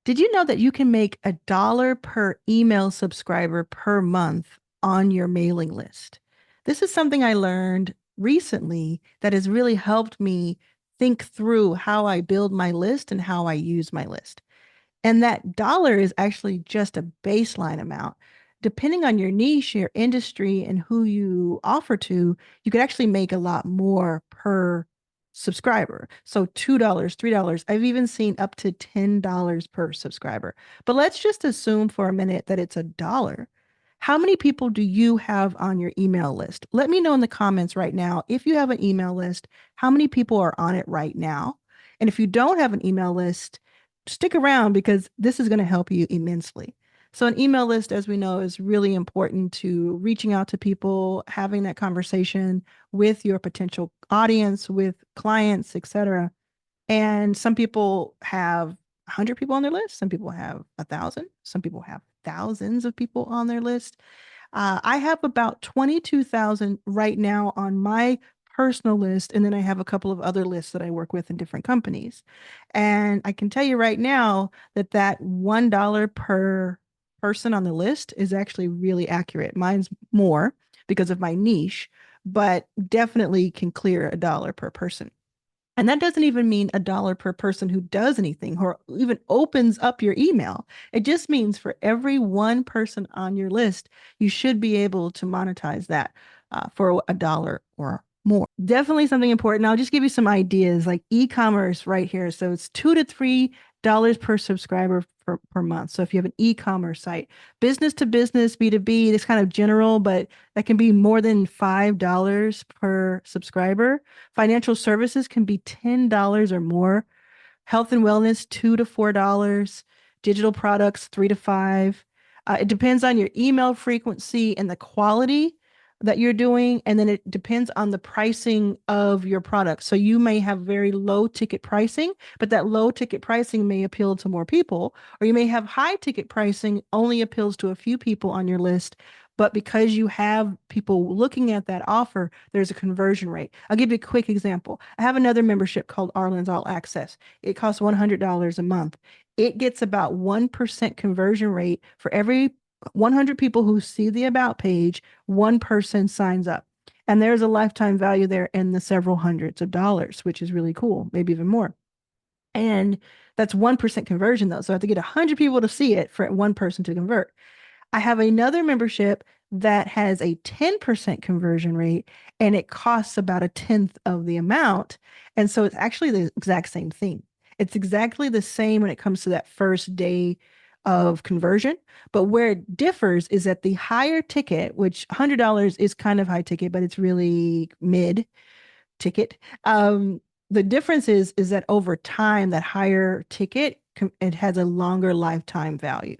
Did you know that you can make $1 per email subscriber per month on your mailing list? This is something I learned recently that has really helped me think through how I build my list and how I use my list. And that dollar is actually just a baseline amount. Depending on your niche, your industry, and who you offer to, you could actually make a lot more per subscriber. So $2, $3. I've even seen up to $10 per subscriber. But let's just assume for a minute that it's $1. How many people do you have on your email list? Let me know in the comments right now. If you have an email list, how many people are on it right now? And if you don't have an email list, stick around because this is going to help you immensely. So, an email list, as we know, is really important to reaching out to people, having that conversation with your potential audience, with clients, etc. And some people have 100 people on their list. Some people have 1,000. Some people have thousands of people on their list. I have about 22,000 right now on my personal list, and then I have a couple of other lists that I work with in different companies. And I can tell you right now that that $1 per person on the list is actually really accurate. Mine's more because of my niche, but definitely can clear $1 per person. And that doesn't even mean $1 per person who does anything or even opens up your email. It just means for every one person on your list, you should be able to monetize that for $1 or more. Definitely something important. I'll just give you some ideas like e-commerce right here. So it's $2 to $3 per subscriber per month. So if you have an e-commerce site, business to business, B2B, this kind of general, but that can be more than $5 per subscriber. Financial services can be $10 or more. Health and wellness, $2 to $4. Digital products, 3 to 5. It depends on your email frequency and the quality that you're doing. And then it depends on the pricing of your product. So you may have very low ticket pricing, but that low ticket pricing may appeal to more people. Or you may have high ticket pricing only appeals to a few people on your list. But because you have people looking at that offer, there's a conversion rate. I'll give you a quick example. I have another membership called Arlan's All Access. It costs $100 a month. It gets about 1% conversion rate for every 100 people who see the about page, one person signs up. And there's a lifetime value there in the several hundreds of dollars, which is really cool, maybe even more. And that's 1% conversion though. So I have to get 100 people to see it for one person to convert. I have another membership that has a 10% conversion rate and it costs about a tenth of the amount. And so it's actually the exact same thing. It's exactly the same when it comes to that first day of conversion. But where it differs is that the higher ticket, which $100 is kind of high ticket, but it's really mid ticket. The difference is that over time, that higher ticket, it has a longer lifetime value.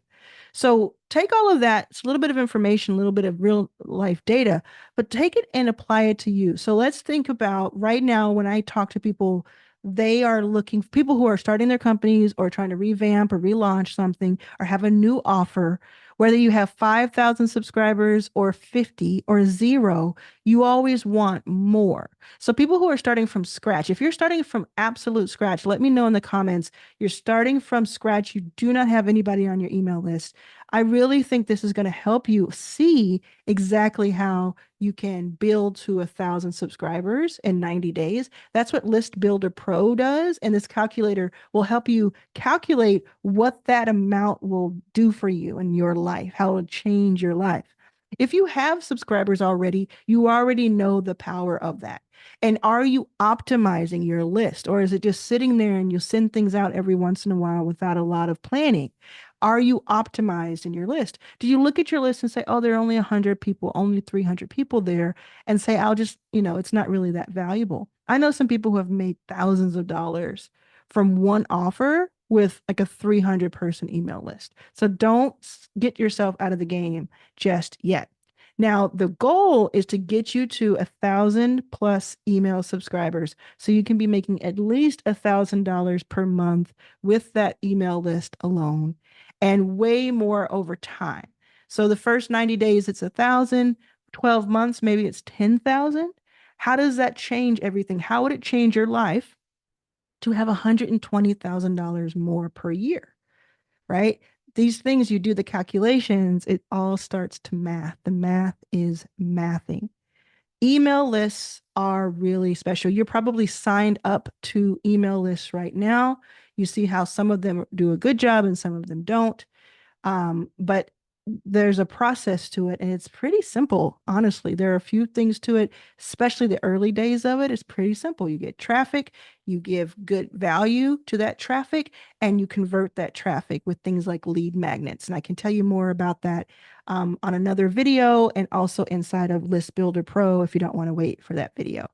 So take all of that, it's a little bit of information, a little bit of real life data, but take it and apply it to you. So let's think about right now when I talk to people, they are looking for people who are starting their companies or trying to revamp or relaunch something or have a new offer. Whether you have 5,000 subscribers or 50 or zero, you always want more. So people who are starting from scratch, if you're starting from absolute scratch, let me know in the comments. You're starting from scratch. You do not have anybody on your email list. I really think this is going to help you see exactly how you can build to 1,000 subscribers in 90 days. That's what List Builder Pro does. And this calculator will help you calculate what that amount will do for you in your life, how it'll change your life. If you have subscribers already, you already know the power of that. And are you optimizing your list or is it just sitting there and you send things out every once in a while without a lot of planning? Are you optimized in your list? Do you look at your list and say, oh, there are only 100 people, only 300 people there, and say, I'll just, it's not really that valuable. I know some people who have made thousands of dollars from one offer with like a 300 person email list. So don't get yourself out of the game just yet. Now, the goal is to get you to 1,000 plus email subscribers so you can be making at least $1,000 per month with that email list alone and way more over time. So the first 90 days, it's 1,000, 12 months, maybe it's 10,000. How does that change everything? How would it change your life to have $120,000 more per year? right? These things, you do the calculations, it all starts to math. The math is mathing. Email lists are really special. You're probably signed up to email lists right now. You see how some of them do a good job and some of them don't. But there's a process to it, and it's pretty simple, honestly. There are a few things to it, especially the early days of it. It's pretty simple. You get traffic, you give good value to that traffic, and you convert that traffic with things like lead magnets. And I can tell you more about that on another video and also inside of List Builder Pro if you don't want to wait for that video.